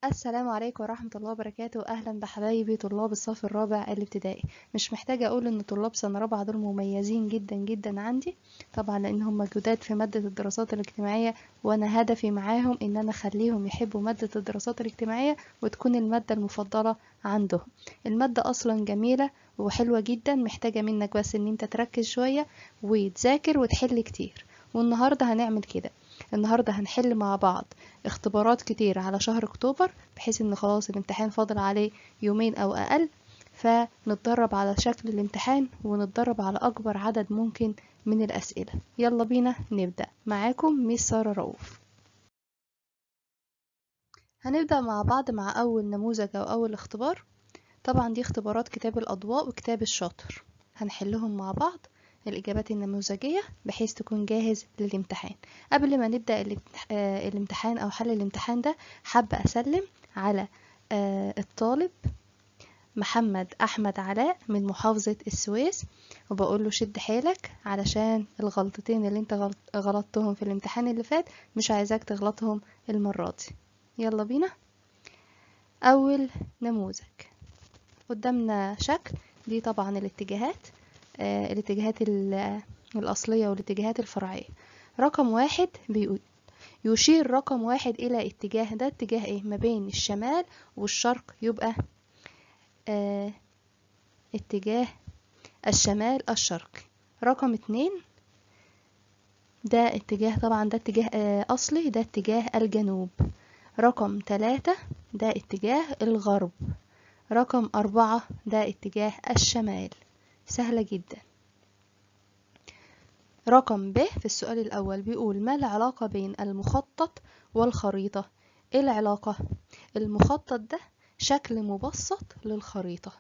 السلام عليكم ورحمة الله وبركاته. أهلا بحبايبي طلاب الصف الرابع الابتدائي. مش محتاجة أقول إن طلاب سنة رابعة دول مميزين جدا جدا عندي، طبعا لأن هم جداد في مادة الدراسات الاجتماعية، وأنا هدفي معاهم إن أنا أخليهم يحبوا مادة الدراسات الاجتماعية وتكون المادة المفضلة عندهم. المادة أصلا جميلة وحلوة جدا، محتاجة منك بس إن أنت تركز شوية وتذاكر وتحل كتير. والنهاردة هنعمل كده. النهاردة هنحل مع بعض اختبارات كتير على شهر اكتوبر، بحيث ان خلاص الامتحان فاضل عليه يومين او اقل، فنتدرب على شكل الامتحان ونتدرب على اكبر عدد ممكن من الاسئلة. يلا بينا نبدأ. معاكم ميس سارة رؤوف. هنبدأ مع بعض مع اول نموذج او اول اختبار. طبعا دي اختبارات كتاب الاضواء وكتاب الشاطر، هنحلهم مع بعض الإجابات النموذجية بحيث تكون جاهز للامتحان. قبل ما نبدأ الامتحان أو حل الامتحان ده، حابة أسلم على الطالب محمد أحمد علاء من محافظة السويس، وبقول له شد حيلك علشان الغلطتين اللي انت غلطتهم في الامتحان اللي فات مش عايزاك تغلطهم المرة دي. يلا بينا. أول نموذج قدامنا شكل، دي طبعا الاتجاهات، الاتجاهات الأصلية والاتجاهات الفرعية. رقم واحد بيقول يشير رقم واحد إلى اتجاه، ده اتجاه ايه ما بين الشمال والشرق، يبقى اتجاه الشمال الشرقي. رقم اتنين ده اتجاه، طبعا ده اتجاه أصلي، ده اتجاه الجنوب. رقم تلاتة ده اتجاه الغرب. رقم أربعة ده اتجاه الشمال. سهلة جدا. رقم ب في السؤال الأول بيقول ما العلاقة بين المخطط والخريطة؟ ايه العلاقة؟ المخطط ده شكل مبسط للخريطة،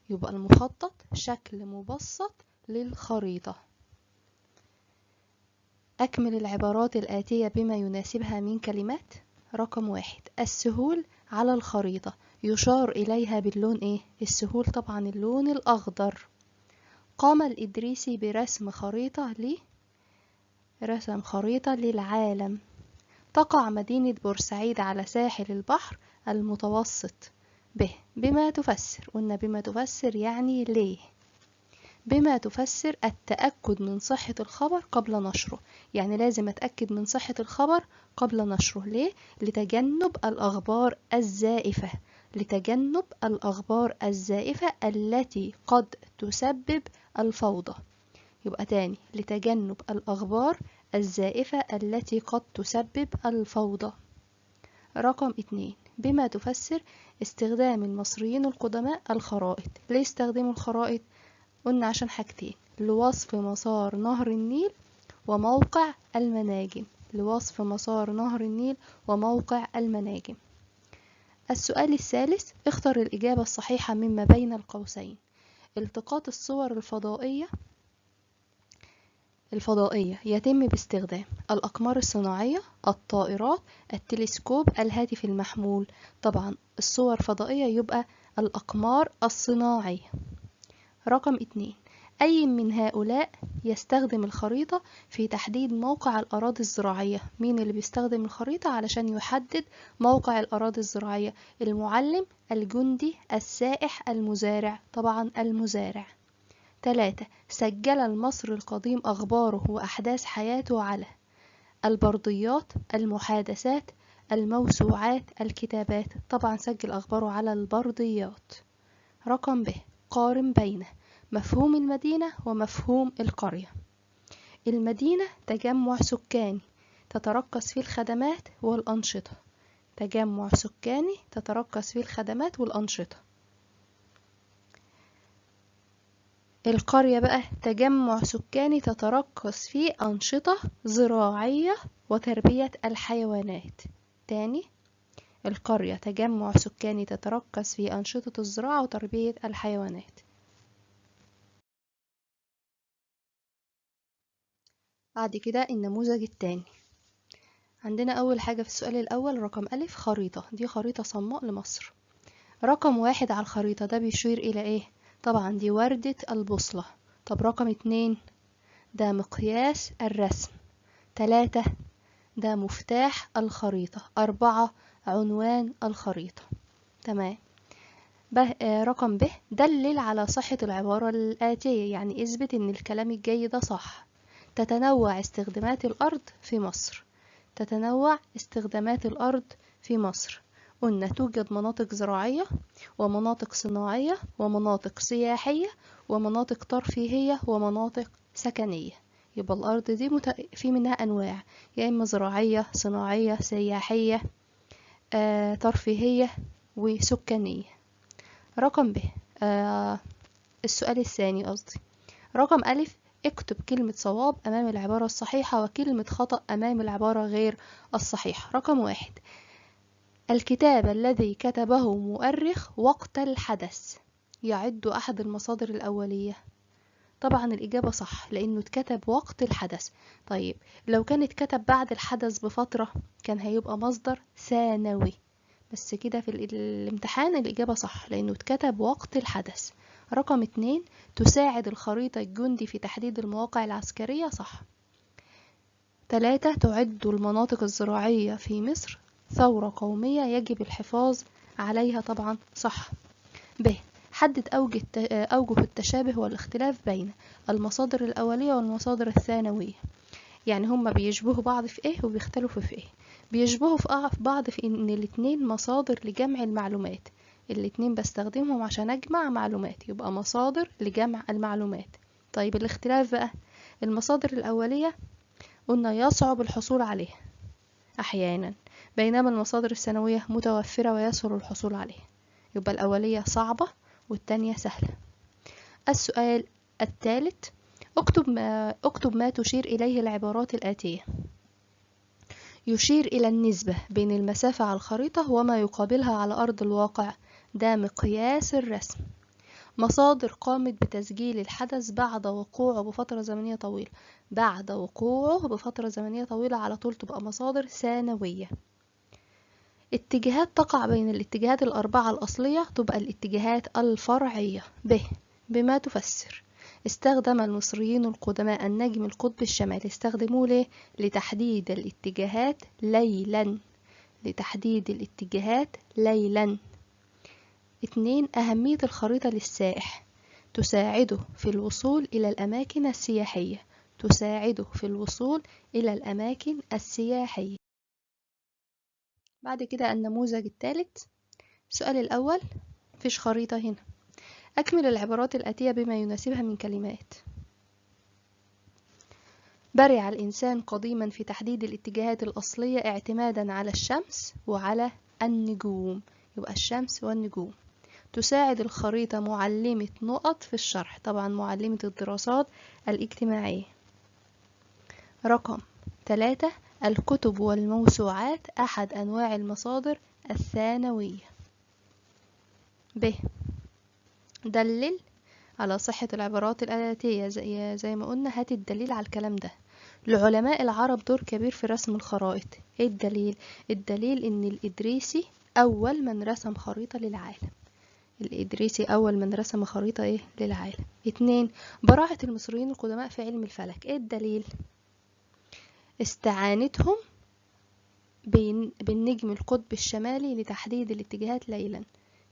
يبقى المخطط شكل مبسط للخريطة. أكمل العبارات الآتية بما يناسبها من كلمات. رقم واحد السهول على الخريطة يشار إليها باللون ايه؟ السهول طبعا اللون الأخضر. قام الإدريسي برسم خريطة رسم خريطة للعالم. تقع مدينة بورسعيد على ساحل البحر المتوسط. بما تفسر، قلنا بما تفسر يعني ليه. بما تفسر التأكد من صحة الخبر قبل نشره، يعني لازم أتأكد من صحة الخبر قبل نشره. ليه؟ لتجنب الأخبار الزائفة، لتجنب الأخبار الزائفة التي قد تسبب الفوضى. يبقى تاني، لتجنب الأخبار الزائفة التي قد تسبب الفوضى. رقم اتنين بما تفسر استخدام المصريين القدماء الخرائط. ليه استخدموا الخرائط؟ قلنا عشان حاجتين، لوصف مسار نهر النيل وموقع المناجم. لوصف مسار نهر النيل وموقع المناجم. السؤال الثالث اختر الإجابة الصحيحة مما بين القوسين. التقاط الصور الفضائية يتم باستخدام الأقمار الصناعية، الطائرات، التلسكوب، الهاتف المحمول. طبعا الصور فضائية يبقى الأقمار الصناعية. رقم اتنين أي من هؤلاء يستخدم الخريطة في تحديد موقع الأراضي الزراعية؟ مين اللي بيستخدم الخريطة علشان يحدد موقع الأراضي الزراعية؟ المعلم، الجندي، السائح، المزارع. طبعا المزارع. 3 سجل المصري القديم أخباره وأحداث حياته على البرديات، المحادثات، الموسوعات، الكتابات. طبعا سجل أخباره على البرديات. رقم ب قارن بين مفهوم المدينة ومفهوم القرية. المدينة تجمع سكاني تتركز فيه الخدمات والأنشطة. تجمع سكاني تتركز فيه الخدمات والأنشطة. القرية بقى تجمع سكاني تتركز فيه أنشطة زراعية وتربية الحيوانات. تاني، القرية تجمع سكاني تتركز في أنشطة الزراعة وتربية الحيوانات. بعد كده النموذج التاني، عندنا أول حاجة في السؤال الأول رقم ألف خريطة، دي خريطة صماء لمصر. رقم واحد على الخريطة ده بيشير إلى إيه؟ طبعا دي وردة البوصلة. طب رقم اتنين ده مقياس الرسم. 3 ده مفتاح الخريطة. 4 عنوان الخريطة. تمام. رقم ب، دلل على صحة العبارة الآتية، يعني اثبت ان الكلام الجاي ده صح. تتنوع استخدامات الأرض في مصر. تتنوع استخدامات الأرض في مصر. قلنا توجد مناطق زراعية ومناطق صناعية ومناطق سياحية ومناطق ترفيهية ومناطق سكنية. يبقى الأرض دي في منها أنواع، يا إما زراعية، صناعية، سياحية، ترفيهية، وسكانية. رقم ب، السؤال الثاني قصدي. رقم ألف، اكتب كلمة صواب أمام العبارة الصحيحة وكلمة خطأ أمام العبارة غير الصحيحة. رقم 1، الكتاب الذي كتبه مؤرخ وقت الحدث يعد أحد المصادر الأولية. طبعا الإجابة صح لأنه اتكتب وقت الحدث. طيب لو كان اتكتب بعد الحدث بفترة كان هيبقى مصدر ثانوي، بس كده في الامتحان الإجابة صح لأنه اتكتب وقت الحدث. رقم 2، تساعد الخريطة الجندي في تحديد المواقع العسكرية. صح. 3، تعد المناطق الزراعية في مصر ثورة قومية يجب الحفاظ عليها. طبعا صح. ب، حدد أوجه التشابه والاختلاف بين المصادر الأولية والمصادر الثانوية. يعني هما بيشبهوا بعض في ايه وبيختلفوا في ايه؟ بيشبهوا في بعض في ان الاتنين مصادر لجمع المعلومات. الاتنين بستخدمهم عشان اجمع معلومات، يبقى مصادر لجمع المعلومات. طيب الاختلاف بقى، المصادر الأولية قلنا يصعب الحصول عليها أحيانا، بينما المصادر الثانوية متوفرة ويسهل الحصول عليها. يبقى الأولية صعبة والتانية سهلة. السؤال الثالث، اكتب ما تشير إليه العبارات الآتية. يشير إلى النسبة بين المسافة على الخريطة وما يقابلها على أرض الواقع. ده مقياس الرسم. مصادر قامت بتسجيل الحدث بعد وقوعه بفترة زمنية طويلة. بعد وقوعه بفترة زمنية طويلة على طول تبقى مصادر ثانوية. اتجاهات تقع بين الاتجاهات الأربعة الأصلية تبقى الاتجاهات الفرعية. بما تفسر. استخدم المصريين القدماء النجم القطبي الشمالي. استخدموه ليه؟ لتحديد الاتجاهات ليلا. لتحديد الاتجاهات ليلا. 2، أهمية الخريطة للسائح. تساعده في الوصول إلى الأماكن السياحية. تساعده في الوصول إلى الأماكن السياحية. بعد كده النموذج الثالث. السؤال الأول، مفيش خريطة هنا. أكمل العبارات الآتية بما يناسبها من كلمات. برع الإنسان قديما في تحديد الاتجاهات الأصلية اعتمادا على الشمس وعلى النجوم. يبقى الشمس والنجوم. تساعد الخريطة معلمة نقط في الشرح. طبعا معلمة الدراسات الاجتماعية. رقم 3، الكتب والموسوعات أحد أنواع المصادر الثانوية. ب، دلل على صحة العبارات الآتية. زي ما قلنا هات الدليل على الكلام ده. لعلماء العرب دور كبير في رسم الخرائط. ايه الدليل؟ الدليل ان الإدريسي أول من رسم خريطة للعالم. الإدريسي أول من رسم خريطة ايه للعالم. 2، براعة المصريين القدماء في علم الفلك. ايه الدليل؟ استعانتهم بالنجم القطبي الشمالي لتحديد الاتجاهات ليلا.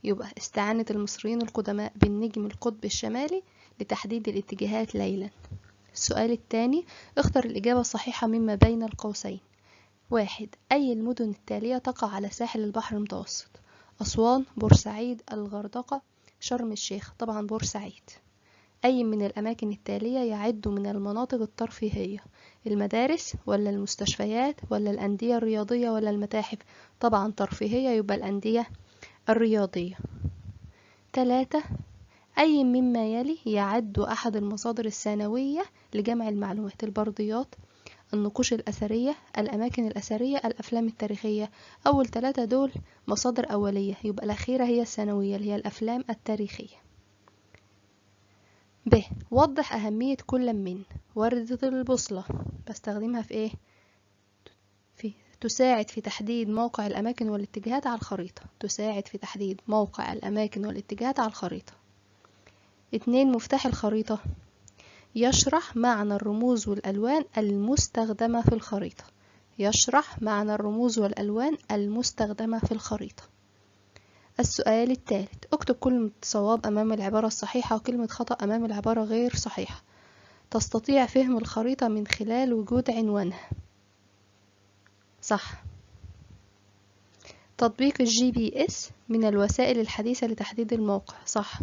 يبقى استعانت المصريين القدماء بالنجم القطبي الشمالي لتحديد الاتجاهات ليلا. السؤال الثاني، اختر الإجابة الصحيحة مما بين القوسين. 1، أي المدن التالية تقع على ساحل البحر المتوسط؟ أسوان، بورسعيد، الغردقة، شرم الشيخ. طبعا بورسعيد. أي من الأماكن التالية يعد من المناطق الترفيهية؟ المدارس ولا المستشفيات ولا الأندية الرياضية ولا المتاحف؟ طبعا ترفيهية، يبقى الأندية الرياضية. 3، أي مما يلي يعد أحد المصادر الثانوية لجمع المعلومات؟ البرديات، النقوش الأثرية، الأماكن الأثرية، الأفلام التاريخية. أول 3 دول مصادر أولية، يبقى الأخيرة هي الثانوية اللي هي الأفلام التاريخية. ب، وضح أهمية كل من. وردة البوصلة بستخدمها في إيه؟ تساعد في تحديد موقع الأماكن والاتجاهات على الخريطة. تساعد في تحديد موقع الأماكن والاتجاهات على الخريطة. 2، مفتاح الخريطة يشرح معنى الرموز والألوان المستخدمة في الخريطة. يشرح معنى الرموز والألوان المستخدمة في الخريطة. السؤال الثالث، اكتب كلمة صواب أمام العبارة الصحيحة وكلمة خطأ أمام العبارة غير صحيحة. تستطيع فهم الخريطة من خلال وجود عنوانها. صح. تطبيق الGPS من الوسائل الحديثة لتحديد الموقع. صح.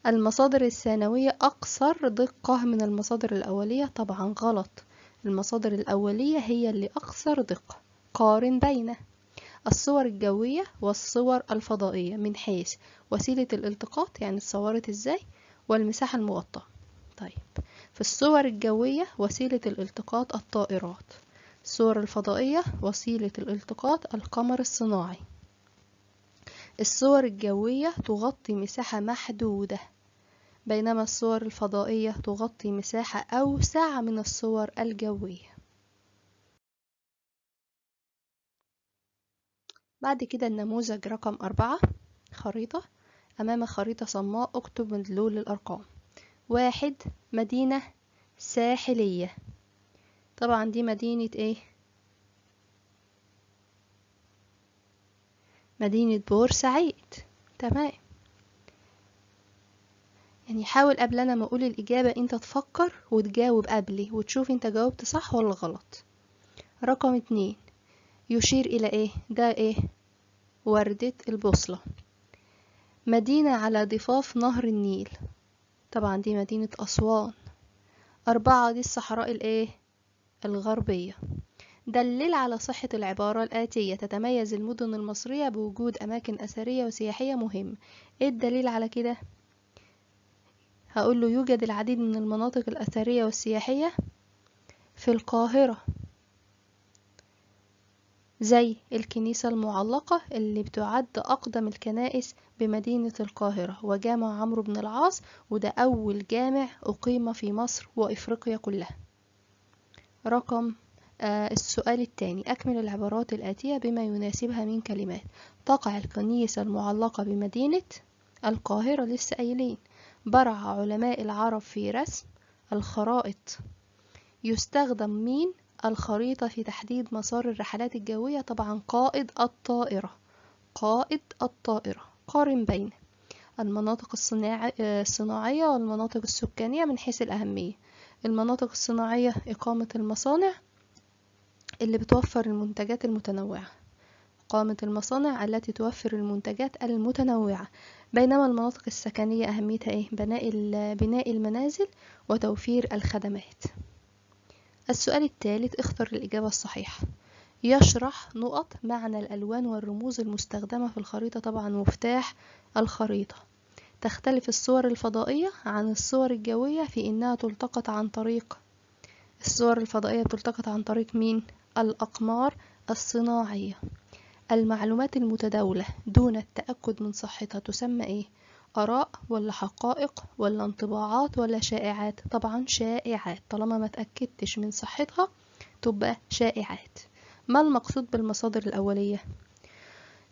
المصادر الثانوية أكثر دقة من المصادر الأولية. طبعا غلط، المصادر الأولية هي اللي أكثر دقة. قارن بين الصور الجوية والصور الفضائية من حيث وسيلة الالتقاط، يعني اتصورت ازاي، والمساحة المغطاة. طيب، في الصور الجوية وسيلة الالتقاط الطائرات، الصور الفضائية وسيلة الالتقاط القمر الصناعي. الصور الجوية تغطي مساحة محدودة، بينما الصور الفضائية تغطي مساحة أوسع من الصور الجوية. بعد كده النموذج رقم 4، خريطة. أمام خريطة صماء اكتب مدلول الأرقام. 1، مدينة ساحلية. طبعا دي مدينة ايه؟ مدينة بورسعيد. تمام. يعني حاول قبل انا ما اقول الإجابة انت تفكر وتجاوب قبلي وتشوف انت جاوبت صح ولا غلط. رقم 2، يشير إلى ايه؟ ده ايه؟ وردة البوصلة. مدينة على ضفاف نهر النيل. طبعا دي مدينة أسوان. 4، دي الصحراء الايه؟ الغربية. دلل على صحة العبارة الآتية: تتميز المدن المصرية بوجود أماكن أثرية وسياحية مهمة. ايه الدليل على كده؟ هقوله يوجد العديد من المناطق الأثرية والسياحية في القاهرة، زي الكنيسة المعلقة اللي بتعد أقدم الكنائس بمدينة القاهرة، وجامع عمرو بن العاص، وده أول جامع أقيم في مصر وإفريقيا كلها. رقم السؤال الثاني، أكمل العبارات الآتية بما يناسبها من كلمات. تقع الكنيسة المعلقة بمدينة القاهرة، لسه قايلين. برع علماء العرب في رسم الخرائط. يستخدم مين الخريطة في تحديد مسار الرحلات الجوية؟ طبعا قائد الطائرة. قائد الطائرة. قارن بين المناطق الصناعية والمناطق السكانية من حيث الأهمية. المناطق الصناعية إقامة المصانع اللي بتوفر المنتجات المتنوعة، إقامة المصانع التي توفر المنتجات المتنوعة. بينما المناطق السكنية أهميتها إيه؟ بناء المنازل وتوفير الخدمات. السؤال الثالث، اختر الإجابة الصحيحة. يشرح نقط معنى الألوان والرموز المستخدمة في الخريطة. طبعا مفتاح الخريطة. تختلف الصور الفضائية عن الصور الجوية في إنها تلتقط عن طريق، الصور الفضائية بتلتقط عن طريق مين؟ الأقمار الصناعية. المعلومات المتداولة دون التأكد من صحتها تسمى ايه؟ آراء ولا حقائق ولا انطباعات ولا شائعات؟ طبعا شائعات، طالما ما تأكدتش من صحتها تبقى شائعات. ما المقصود بالمصادر الأولية؟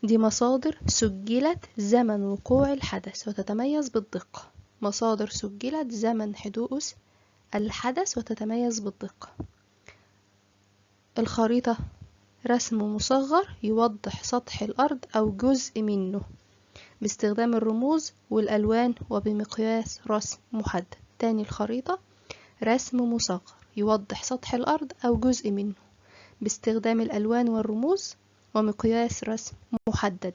دي مصادر سجلت زمن وقوع الحدث وتتميز بالدقة. مصادر سجلت زمن حدوث الحدث وتتميز بالدقة. الخريطة رسم مصغر يوضح سطح الأرض أو جزء منه باستخدام الرموز والألوان وبمقياس رسم محدد. تاني، الخريطة رسم مصغر يوضح سطح الأرض أو جزء منه باستخدام الألوان والرموز ومقياس رسم محدد.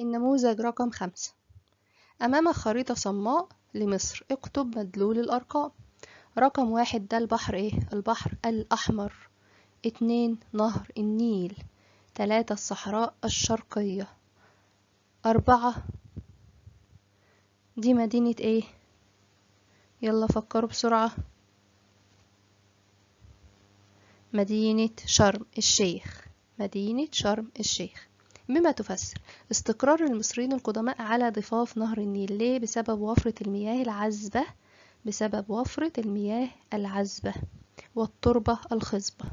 النموذج رقم 5، أمام خريطة صماء لمصر اكتب مدلول الأرقام. رقم 1 ده البحر ايه؟ البحر الأحمر. 2 نهر النيل. 3 الصحراء الشرقية. 4 دي مدينة ايه؟ يلا فكروا بسرعة. مدينة شرم الشيخ. مدينة شرم الشيخ. بما تفسر استقرار المصريين القدماء على ضفاف نهر النيل. ليه؟ بسبب وفرة المياه العذبة، بسبب وفرة المياه العذبة والتربة الخصبة.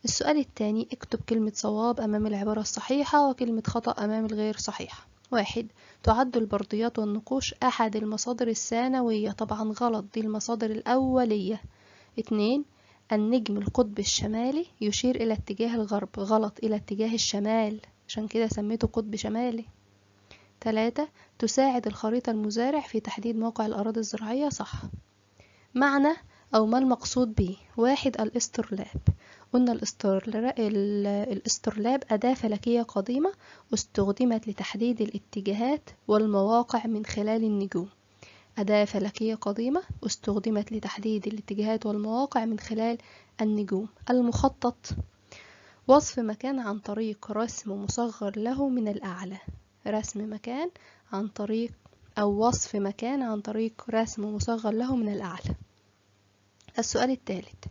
السؤال الثاني، اكتب كلمة صواب أمام العبارة الصحيحة وكلمة خطأ أمام الغير صحيحة. 1. تعد البرديات والنقوش أحد المصادر الثانوية، طبعا غلط، دي المصادر الأولية. 2. النجم القطب الشمالي يشير إلى اتجاه الغرب، غلط، إلى اتجاه الشمال، عشان كده سميته قطب شمالي. 3. تساعد الخريطة المزارع في تحديد موقع الأراضي الزراعية، صح. معنى أو ما المقصود به؟ 1. الاسترلاب. قلنا الاسترلاب أداة فلكية قديمة استخدمت لتحديد الاتجاهات والمواقع من خلال النجوم. أداة فلكية قديمة استخدمت لتحديد الاتجاهات والمواقع من خلال النجوم. المخطط، وصف مكان عن طريق رسم مصغر له من الأعلى. رسم مكان عن طريق أو وصف مكان عن طريق رسم مصغر له من الأعلى. السؤال الثالث،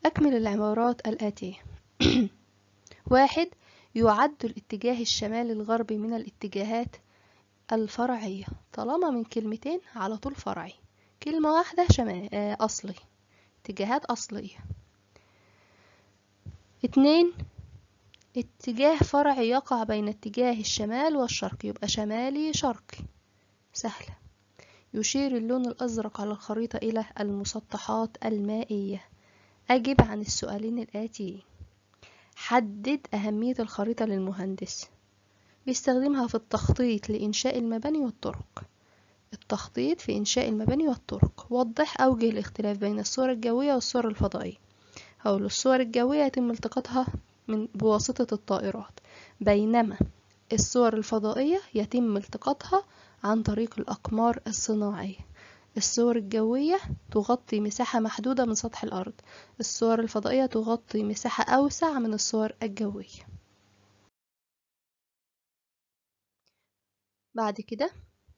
أكمل العبارات الآتية. 1. يعد الاتجاه الشمالي الغربي من الاتجاهات الفرعية. طالما من كلمتين على طول فرعي، كلمة واحدة أصلي، اتجاهات أصلية. 2. اتجاه فرعي يقع بين اتجاه الشمال والشرق، يبقى شمالي شرقي، سهلة. يشير اللون الأزرق على الخريطة إلى المسطحات المائية. أجب عن السؤالين الآتيين. حدد أهمية الخريطة للمهندس. بيستخدمها في التخطيط لإنشاء المباني والطرق. التخطيط في إنشاء المباني والطرق. وضح أوجه الاختلاف بين الصور الجوية والصور الفضائية. هقول الصور الجوية يتم التقاطها بواسطة الطائرات، بينما الصور الفضائية يتم التقاطها عن طريق الأقمار الصناعية. الصور الجوية تغطي مساحة محدودة من سطح الأرض، الصور الفضائية تغطي مساحة أوسع من الصور الجوية. بعد كده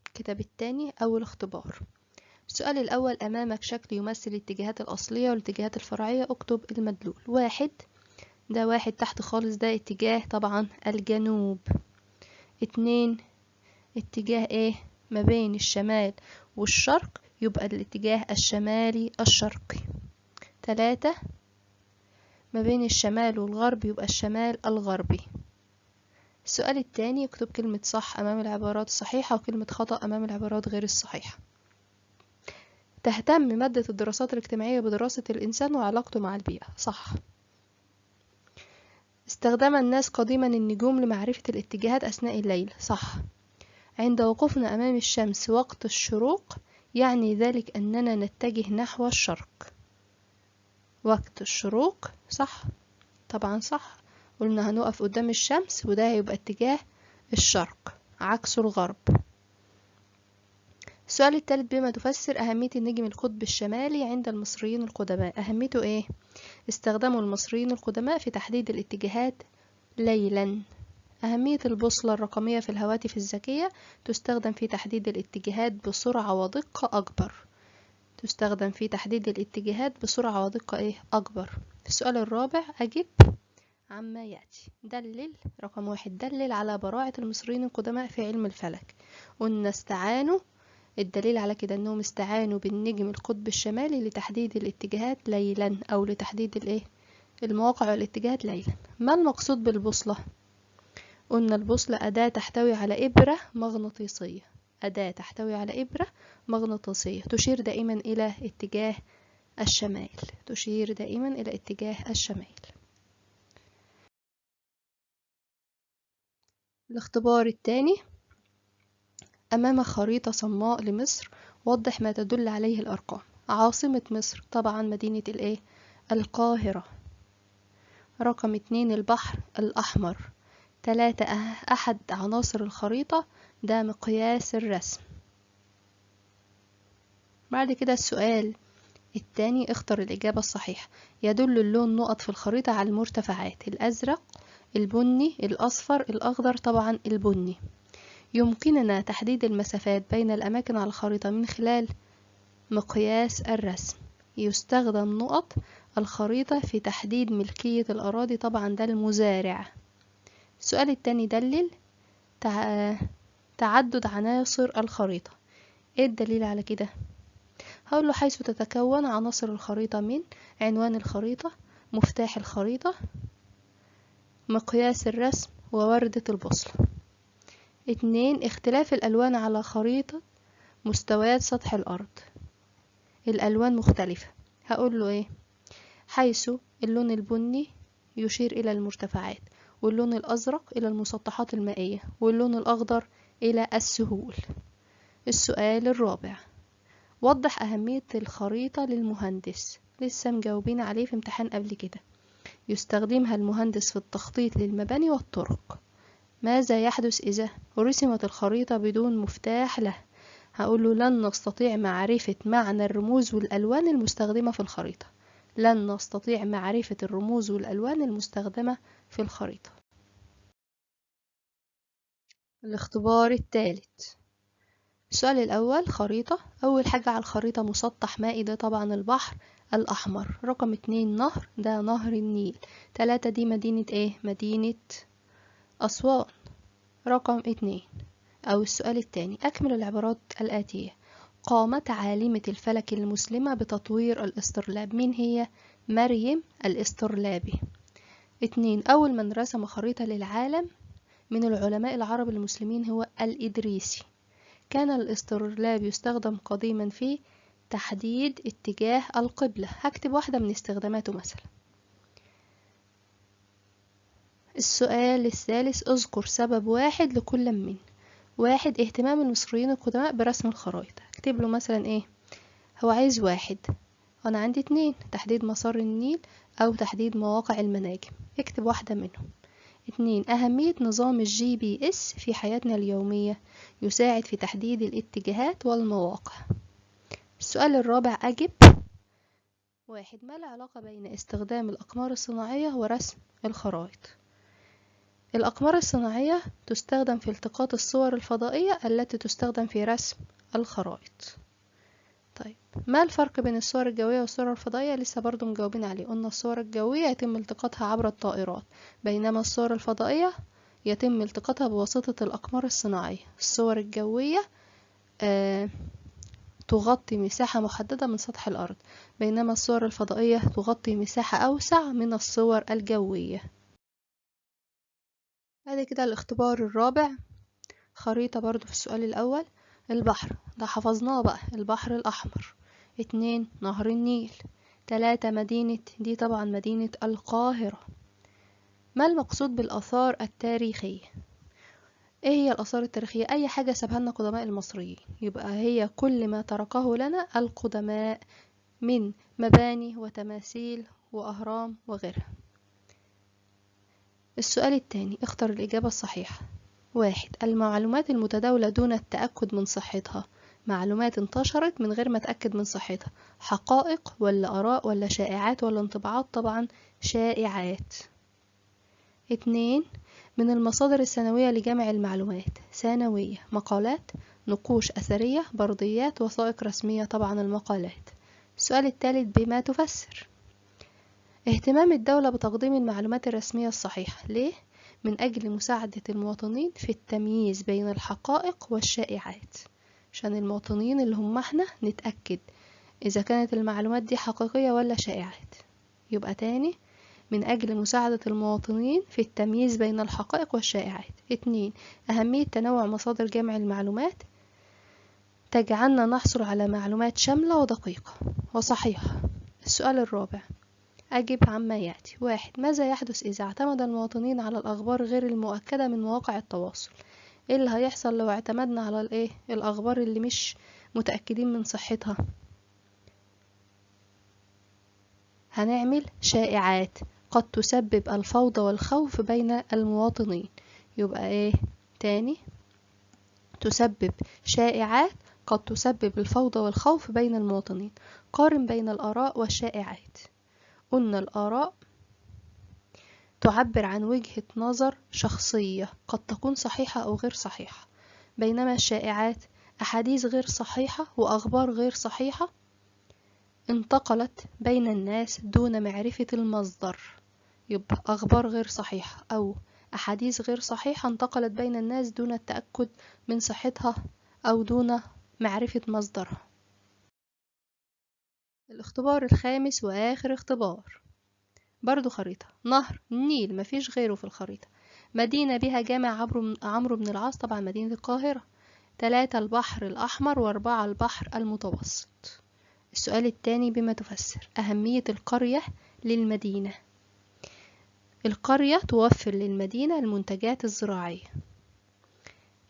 الكتاب الثاني أول اختبار. السؤال الأول، أمامك شكل يمثل الاتجاهات الأصلية والاتجاهات الفرعية، اكتب المدلول. 1، ده 1 تحت خالص، ده اتجاه طبعا الجنوب. 2، اتجاه ايه ما بين الشمال والشرق، يبقى الاتجاه الشمالي الشرقي. 3، ما بين الشمال والغرب، يبقى الشمال الغربي. السؤال الثاني، اكتب كلمة صح أمام العبارات الصحيحة وكلمة خطأ أمام العبارات غير الصحيحة. تهتم مادة الدراسات الاجتماعية بدراسة الإنسان وعلاقته مع البيئة، صح. استخدم الناس قديما النجوم لمعرفة الاتجاهات أثناء الليل، صح. عند وقوفنا أمام الشمس وقت الشروق يعني ذلك أننا نتجه نحو الشرق. وقت الشروق، صح، طبعا صح. قلنا هنقف قدام الشمس وده هيبقى اتجاه الشرق، عكسه الغرب. السؤال الثالث، بما تفسر أهمية النجم القطب الشمالي عند المصريين القدماء. أهميته إيه؟ استخدموا المصريين القدماء في تحديد الاتجاهات ليلا. أهمية البوصلة الرقمية في الهواتف الذكية، تستخدم في تحديد الاتجاهات بسرعة ودقة أكبر. تستخدم في تحديد الاتجاهات بسرعة ودقة إيه؟ أكبر. السؤال الرابع، أجب عما يأتي. دلل، رقم 1، دلل على براعة المصريين القدماء في علم الفلك. قلنا استعانوا، الدليل على كده انهم استعانوا بالنجم القطب الشمالي لتحديد الاتجاهات ليلا، او لتحديد الايه المواقع والاتجاهات ليلا. ما المقصود بالبوصلة؟ قلنا البوصلة أداة تحتوي على إبرة مغناطيسية، أداة تحتوي على إبرة مغناطيسية تشير دائما إلى اتجاه الشمال، تشير دائما إلى اتجاه الشمال. الاختبار الثاني، أمام خريطة صماء لمصر وضح ما تدل عليه الأرقام. عاصمة مصر طبعا مدينة الايه القاهرة. رقم 2، البحر الأحمر. 3، أحد عناصر الخريطة، ده مقياس الرسم. بعد كده السؤال الثاني، اختر الإجابة الصحيحة. يدل اللون نقط في الخريطة على المرتفعات، الأزرق، البني، الأصفر، الأخضر، طبعا البني. يمكننا تحديد المسافات بين الأماكن على الخريطة من خلال مقياس الرسم. يستخدم نقط الخريطة في تحديد ملكية الأراضي، طبعا ده المزارع. السؤال الثاني، دلل تعدد عناصر الخريطة. ايه الدليل على كده؟ هقول له حيث تتكون عناصر الخريطة من عنوان الخريطة، مفتاح الخريطة، مقياس الرسم، ووردة البوصلة. 2 اختلاف الألوان على خريطة مستويات سطح الأرض، الألوان مختلفة. هقول له ايه؟ حيث اللون البني يشير إلى المرتفعات، واللون الأزرق إلى المسطحات المائية، واللون الأخضر إلى السهول. السؤال الرابع، وضح أهمية الخريطة للمهندس. لسه مجاوبين عليه في امتحان قبل كده. يستخدمها المهندس في التخطيط للمباني والطرق. ماذا يحدث إذا رسمت الخريطة بدون مفتاح له؟ هقوله لن نستطيع معرفة معنى الرموز والألوان المستخدمة في الخريطة. لن نستطيع معرفة الرموز والألوان المستخدمة في الخريطة. الاختبار الثالث. السؤال الأول، خريطة. أول حاجة على الخريطة مسطح مائي، ده طبعا البحر الأحمر. رقم 2 نهر، ده نهر النيل. 3 دي مدينة ايه؟ مدينة أسوان. رقم 2 أو السؤال الثاني، أكمل العبارات الآتية. قامت عالمة الفلك المسلمة بتطوير الاسترلاب. مين هي؟ مريم الاسترلابي. 2 أول من رسم خريطة للعالم من العلماء العرب المسلمين هو الإدريسي. كان الاسترلاب يستخدم قديما في تحديد اتجاه القبلة. هكتب واحدة من استخداماته مثلا. السؤال الثالث، اذكر سبب واحد لكل من. 1 اهتمام المصريين القدماء برسم الخرائط. اكتب له مثلا ايه؟ هو عايز 1، وانا عندي 2 تحديد مسار النيل او تحديد مواقع المناجم. اكتب واحدة منهم. 2 أهمية نظام الGPS في حياتنا اليومية، يساعد في تحديد الاتجاهات والمواقع. السؤال الرابع، أجب. 1 ما العلاقة بين استخدام الأقمار الصناعية ورسم الخرائط؟ الأقمار الصناعية تستخدم في التقاط الصور الفضائية التي تستخدم في رسم الخرائط. طيب، ما الفرق بين الصور الجوية والصور الفضائية؟ لسه برضو مجاوبين عليه. قلنا الصور الجوية يتم التقاطها عبر الطائرات، بينما الصور الفضائية يتم التقاطها بواسطة الأقمار الصناعية. الصور الجوية تغطي مساحة محددة من سطح الأرض، بينما الصور الفضائية تغطي مساحة أوسع من الصور الجوية. هذا كده الاختبار الرابع. خريطة برضو في السؤال الأول، البحر ده حفظناه بقى، البحر الأحمر. 2 نهر النيل. 3 مدينة، دي طبعا مدينة القاهرة. ما المقصود بالآثار التاريخية؟ ايه هي الآثار التاريخية؟ أي حاجة سابها لنا قدماء المصريين، يبقى هي كل ما تركه لنا القدماء من مباني وتماثيل وأهرام وغيرها. السؤال الثاني، اختر الإجابة الصحيحة. 1 المعلومات المتداولة دون التأكد من صحتها. معلومات انتشرت من غير ما أتأكد من صحتها. حقائق ولا آراء ولا شائعات ولا انطباعات؟ طبعا شائعات. 2 من المصادر السنوية لجمع المعلومات. سنوية، مقالات، نقوش أثرية، برديات، وثائق رسمية. طبعا المقالات. السؤال الثالث، بما تفسر. اهتمام الدولة بتقديم المعلومات الرسمية الصحيحة. ليه؟ من أجل مساعدة المواطنين في التمييز بين الحقائق والشائعات، عشان المواطنين اللي هم احنا نتأكد إذا كانت المعلومات دي حقيقية ولا شائعات. يبقى تاني، من أجل مساعدة المواطنين في التمييز بين الحقائق والشائعات. 2 أهمية تنوع مصادر جمع المعلومات تجعلنا نحصل على معلومات شاملة ودقيقة وصحيحة. السؤال الرابع، أجب عما يأتي. 1 ماذا يحدث إذا اعتمد المواطنين على الأخبار غير المؤكدة من مواقع التواصل؟ إيه اللي هيحصل لو اعتمدنا على الأخبار اللي مش متأكدين من صحتها؟ هنعمل شائعات قد تسبب الفوضى والخوف بين المواطنين. يبقى ايه تاني؟ تسبب شائعات قد تسبب الفوضى والخوف بين المواطنين. قارن بين الآراء والشائعات. قلنا الآراء تعبر عن وجهة نظر شخصية قد تكون صحيحة أو غير صحيحة، بينما الشائعات أحاديث غير صحيحة وأخبار غير صحيحة انتقلت بين الناس دون معرفة المصدر. يبقى أخبار غير صحيحة أو أحاديث غير صحيحة انتقلت بين الناس دون التأكد من صحتها أو دون معرفة مصدرها. الاختبار الخامس وآخر اختبار، برضو خريطة. نهر النيل مفيش غيره في الخريطة. مدينة بها جامع عمرو بن العاص، طبعا مدينة القاهرة. 3 البحر الأحمر، و4 البحر المتوسط. السؤال الثاني، بما تفسر أهمية القرية للمدينة. القرية توفر للمدينة المنتجات الزراعية.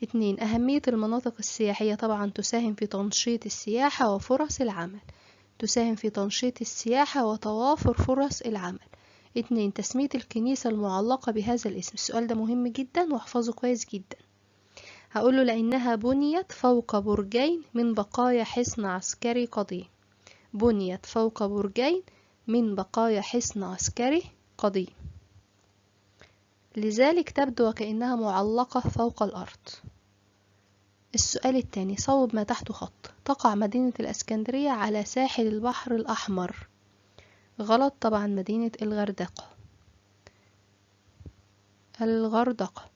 2 أهمية المناطق السياحية، طبعا تساهم في تنشيط السياحة وفرص العمل. تساهم في تنشيط السياحة وتوافر فرص العمل. 2 تسمية الكنيسة المعلقة بهذا الاسم. السؤال ده مهم جدا واحفظه كويس جدا. هقوله لأنها بنيت فوق برجين من بقايا حصن عسكري قديم. بنيت فوق برجين من بقايا حصن عسكري قديم، لذلك تبدو وكأنها معلقة فوق الأرض. السؤال الثاني، صوب ما تحته خط. تقع مدينة الإسكندرية على ساحل البحر الأحمر. غلط، طبعا مدينة الغردقة.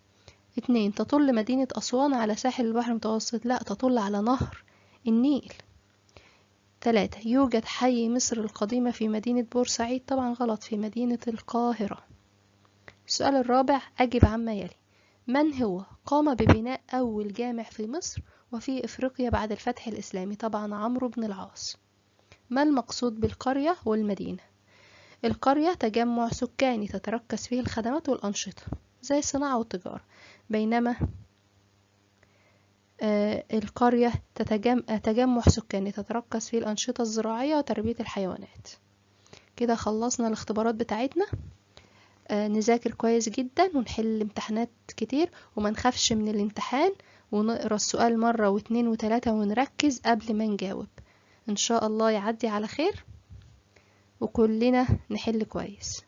2 تطل مدينة أسوان على ساحل البحر المتوسط. لا، تطل على نهر النيل. 3 يوجد حي مصر القديمة في مدينة بورسعيد. طبعا غلط، في مدينة القاهرة. السؤال الرابع، أجب عما يلي. من هو قام ببناء أول جامع في مصر وفي إفريقيا بعد الفتح الإسلامي؟ طبعا عمرو بن العاص. ما المقصود بالقرية والمدينة؟ القرية تجمع سكاني تتركز فيه الخدمات والأنشطة زي الصناعة والتجارة، بينما القرية تجمع سكاني تتركز فيه الأنشطة الزراعية وتربية الحيوانات. كده خلصنا الاختبارات بتاعتنا. نذاكر كويس جدا ونحل امتحانات كتير، وما نخافش من الامتحان، ونقرأ السؤال مرة واثنين وثلاثة ونركز قبل ما نجاوب. ان شاء الله يعدي على خير وكلنا نحل كويس.